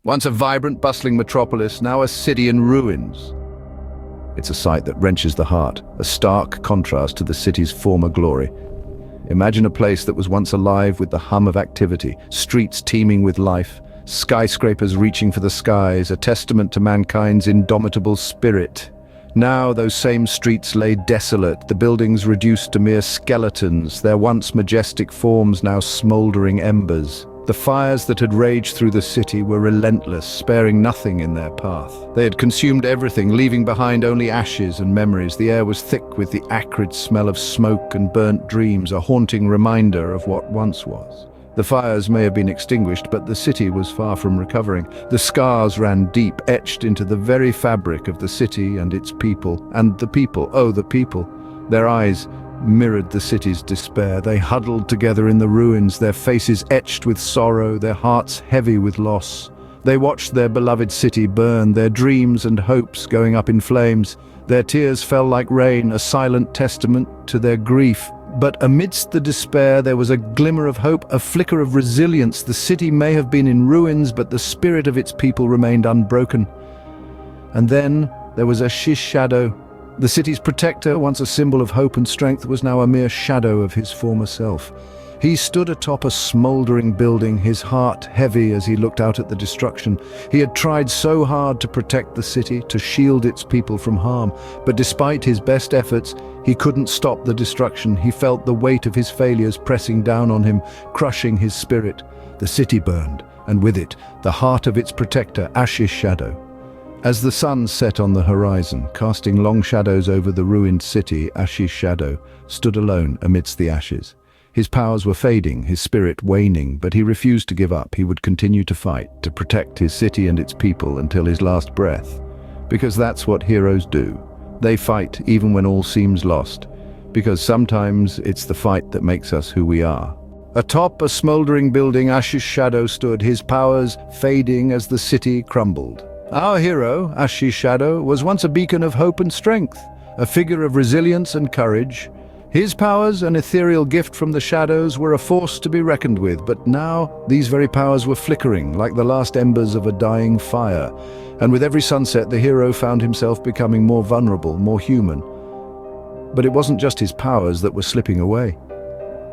Once a vibrant, bustling metropolis, now a city in ruins. It's a sight that wrenches the heart, a stark contrast to the city's former glory. Imagine a place that was once alive with the hum of activity, streets teeming with life, skyscrapers reaching for the skies, a testament to mankind's indomitable spirit. Now those same streets lay desolate, the buildings reduced to mere skeletons, their once majestic forms now smoldering embers. The fires that had raged through the city were relentless, sparing nothing in their path. They had consumed everything, leaving behind only ashes and memories. The air was thick with the acrid smell of smoke and burnt dreams, a haunting reminder of what once was. The fires may have been extinguished, but the city was far from recovering. The scars ran deep, etched into the very fabric of the city and its people. And the people, oh, the people. Their eyes mirrored the city's despair. They huddled together in the ruins, their faces etched with sorrow, their hearts heavy with loss. They watched their beloved city burn, their dreams and hopes going up in flames. Their tears fell like rain, a silent testament to their grief. But amidst the despair, there was a glimmer of hope, a flicker of resilience. The city may have been in ruins, but the spirit of its people remained unbroken. And then there was AshishShadow. The city's protector, once a symbol of hope and strength, was now a mere shadow of his former self. He stood atop a smoldering building, his heart heavy as he looked out at the destruction. He had tried so hard to protect the city, to shield its people from harm, but despite his best efforts, he couldn't stop the destruction. He felt the weight of his failures pressing down on him, crushing his spirit. The city burned, and with it, the heart of its protector, AshishShadow. As the sun set on the horizon, casting long shadows over the ruined city, AshishShadow stood alone amidst the ashes. His powers were fading, his spirit waning, but he refused to give up. He would continue to fight, to protect his city and its people until his last breath. Because that's what heroes do. They fight even when all seems lost. Because sometimes it's the fight that makes us who we are. Atop a smoldering building, AshishShadow stood, his powers fading as the city crumbled. Our hero, AshishShadow, was once a beacon of hope and strength, a figure of resilience and courage. His powers, an ethereal gift from the shadows, were a force to be reckoned with, but now these very powers were flickering like the last embers of a dying fire. And with every sunset, the hero found himself becoming more vulnerable, more human. But it wasn't just his powers that were slipping away.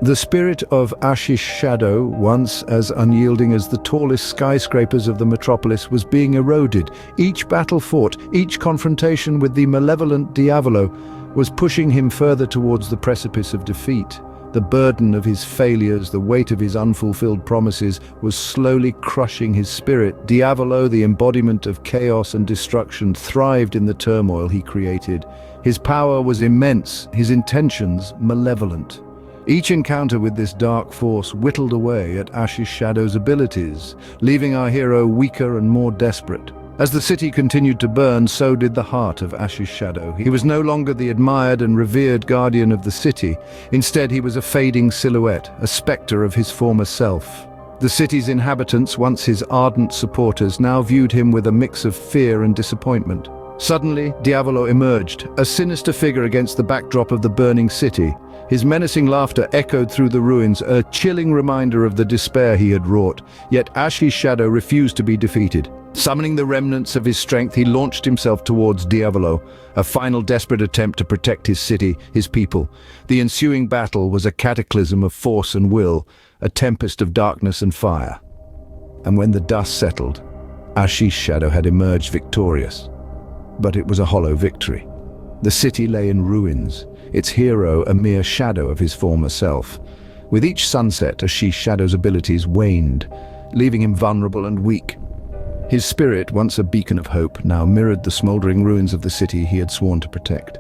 The spirit of AshishShadow, once as unyielding as the tallest skyscrapers of the metropolis, was being eroded. Each battle fought, each confrontation with the malevolent Diavolo, was pushing him further towards the precipice of defeat. The burden of his failures, the weight of his unfulfilled promises, was slowly crushing his spirit. Diavolo, the embodiment of chaos and destruction, thrived in the turmoil he created. His power was immense, his intentions malevolent. Each encounter with this dark force whittled away at AshishShadow's abilities, leaving our hero weaker and more desperate. As the city continued to burn, so did the heart of AshishShadow. He was no longer the admired and revered guardian of the city. Instead, he was a fading silhouette, a specter of his former self. The city's inhabitants, once his ardent supporters, now viewed him with a mix of fear and disappointment. Suddenly, Diavolo emerged, a sinister figure against the backdrop of the burning city. His menacing laughter echoed through the ruins, a chilling reminder of the despair he had wrought. Yet AshishShadow refused to be defeated. Summoning the remnants of his strength, he launched himself towards Diavolo, a final desperate attempt to protect his city, his people. The ensuing battle was a cataclysm of force and will, a tempest of darkness and fire. And when the dust settled, AshishShadow had emerged victorious. But it was a hollow victory. The city lay in ruins, its hero a mere shadow of his former self. With each sunset, AshishShadow's abilities waned, leaving him vulnerable and weak. His spirit, once a beacon of hope, now mirrored the smoldering ruins of the city he had sworn to protect.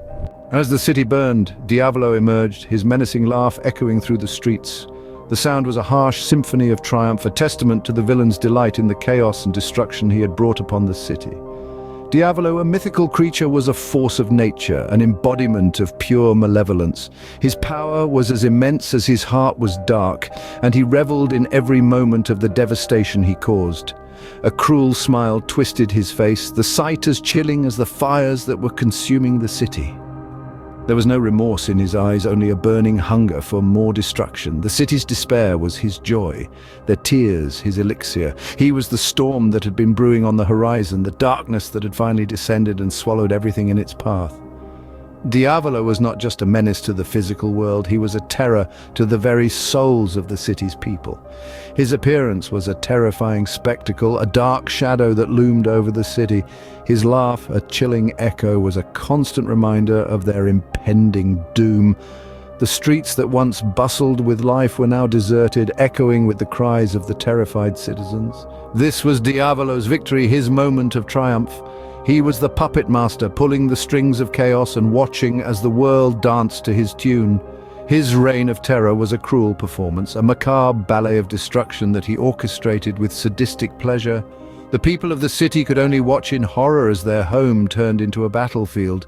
As the city burned, Diavolo emerged, his menacing laugh echoing through the streets. The sound was a harsh symphony of triumph, a testament to the villain's delight in the chaos and destruction he had brought upon the city. Diavolo, a mythical creature, was a force of nature, an embodiment of pure malevolence. His power was as immense as his heart was dark, and he reveled in every moment of the devastation he caused. A cruel smile twisted his face, the sight as chilling as the fires that were consuming the city. There was no remorse in his eyes, only a burning hunger for more destruction. The city's despair was his joy, their tears his elixir. He was the storm that had been brewing on the horizon, the darkness that had finally descended and swallowed everything in its path. Diavolo was not just a menace to the physical world, he was a terror to the very souls of the city's people. His appearance was a terrifying spectacle, a dark shadow that loomed over the city. His laugh, a chilling echo, was a constant reminder of their impending doom. The streets that once bustled with life were now deserted, echoing with the cries of the terrified citizens. This was Diavolo's victory, his moment of triumph. He was the puppet master, pulling the strings of chaos and watching as the world danced to his tune. His reign of terror was a cruel performance, a macabre ballet of destruction that he orchestrated with sadistic pleasure. The people of the city could only watch in horror as their home turned into a battlefield.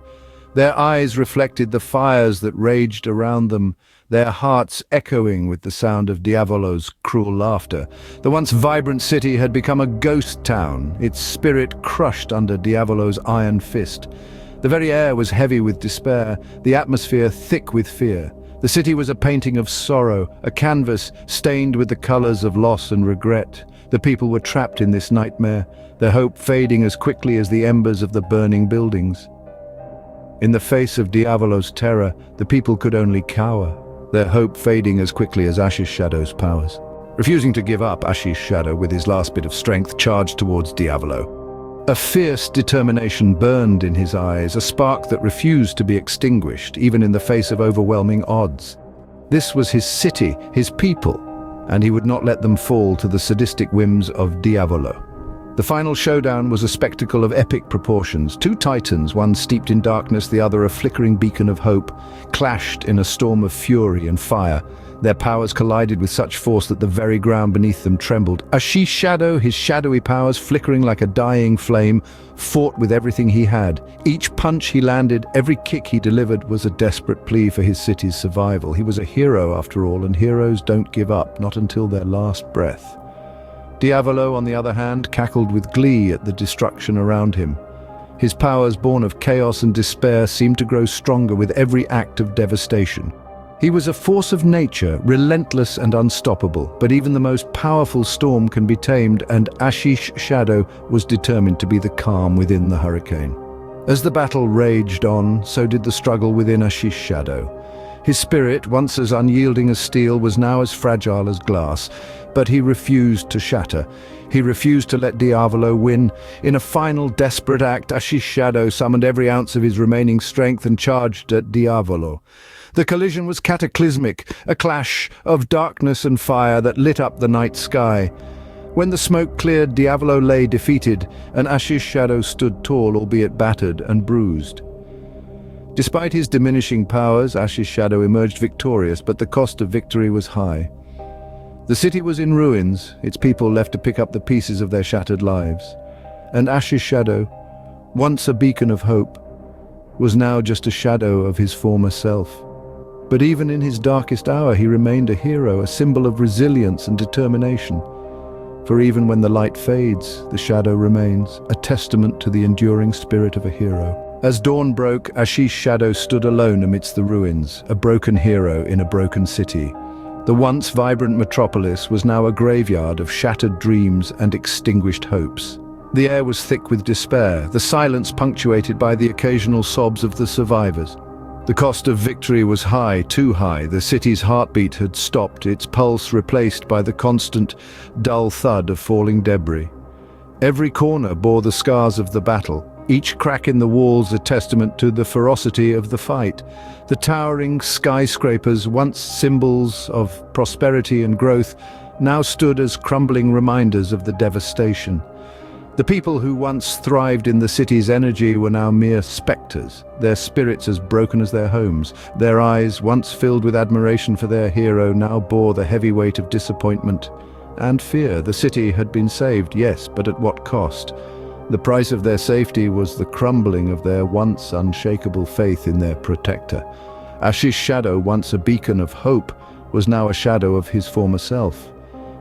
Their eyes reflected the fires that raged around them, their hearts echoing with the sound of Diavolo's cruel laughter. The once vibrant city had become a ghost town, its spirit crushed under Diavolo's iron fist. The very air was heavy with despair, the atmosphere thick with fear. The city was a painting of sorrow, a canvas stained with the colors of loss and regret. The people were trapped in this nightmare, their hope fading as quickly as the embers of the burning buildings. In the face of Diavolo's terror, the people could only cower, their hope fading as quickly as AshishShadow's powers. Refusing to give up, AshishShadow, with his last bit of strength, charged towards Diavolo. A fierce determination burned in his eyes, a spark that refused to be extinguished, even in the face of overwhelming odds. This was his city, his people, and he would not let them fall to the sadistic whims of Diavolo. The final showdown was a spectacle of epic proportions. Two titans, one steeped in darkness, the other a flickering beacon of hope, clashed in a storm of fury and fire. Their powers collided with such force that the very ground beneath them trembled. AshishShadow, his shadowy powers flickering like a dying flame, fought with everything he had. Each punch he landed, every kick he delivered was a desperate plea for his city's survival. He was a hero after all, and heroes don't give up, not until their last breath. Diavolo, on the other hand, cackled with glee at the destruction around him. His powers, born of chaos and despair, seemed to grow stronger with every act of devastation. He was a force of nature, relentless and unstoppable, but even the most powerful storm can be tamed, and AshishShadow was determined to be the calm within the hurricane. As the battle raged on, so did the struggle within AshishShadow. His spirit, once as unyielding as steel, was now as fragile as glass, but he refused to shatter. He refused to let Diavolo win. In a final desperate act, AshishShadow summoned every ounce of his remaining strength and charged at Diavolo. The collision was cataclysmic, a clash of darkness and fire that lit up the night sky. When the smoke cleared, Diavolo lay defeated, and AshishShadow stood tall, albeit battered and bruised. Despite his diminishing powers, AshishShadow emerged victorious, but the cost of victory was high. The city was in ruins, its people left to pick up the pieces of their shattered lives. And AshishShadow, once a beacon of hope, was now just a shadow of his former self. But even in his darkest hour, he remained a hero, a symbol of resilience and determination. For even when the light fades, the shadow remains, a testament to the enduring spirit of a hero. As dawn broke, AshishShadow stood alone amidst the ruins, a broken hero in a broken city. The once vibrant metropolis was now a graveyard of shattered dreams and extinguished hopes. The air was thick with despair, the silence punctuated by the occasional sobs of the survivors. The cost of victory was high, too high. The city's heartbeat had stopped, its pulse replaced by the constant, dull thud of falling debris. Every corner bore the scars of the battle, each crack in the walls a testament to the ferocity of the fight. The towering skyscrapers, once symbols of prosperity and growth, now stood as crumbling reminders of the devastation. The people who once thrived in the city's energy were now mere specters, their spirits as broken as their homes. Their eyes, once filled with admiration for their hero, now bore the heavy weight of disappointment and fear. The city had been saved, yes, but at what cost? The price of their safety was the crumbling of their once unshakable faith in their protector. AshishShadow, once a beacon of hope, was now a shadow of his former self.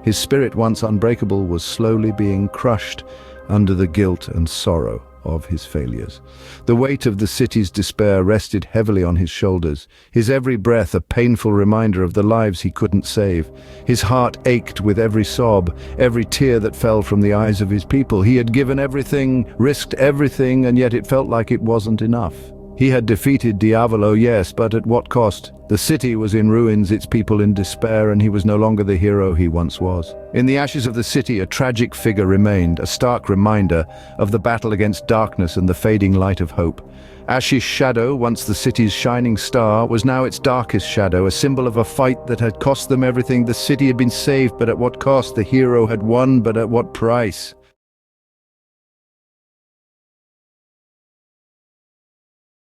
His spirit, once unbreakable, was slowly being crushed under the guilt and sorrow of his failures. The weight of the city's despair rested heavily on his shoulders, his every breath a painful reminder of the lives he couldn't save. His heart ached with every sob, every tear that fell from the eyes of his people. He had given everything, risked everything, and yet it felt like it wasn't enough. He had defeated Diavolo, yes, but at what cost? The city was in ruins, its people in despair, and he was no longer the hero he once was. In the ashes of the city, a tragic figure remained, a stark reminder of the battle against darkness and the fading light of hope. AshishShadow, once the city's shining star, was now its darkest shadow, a symbol of a fight that had cost them everything. The city had been saved, but at what cost? The hero had won, but at what price?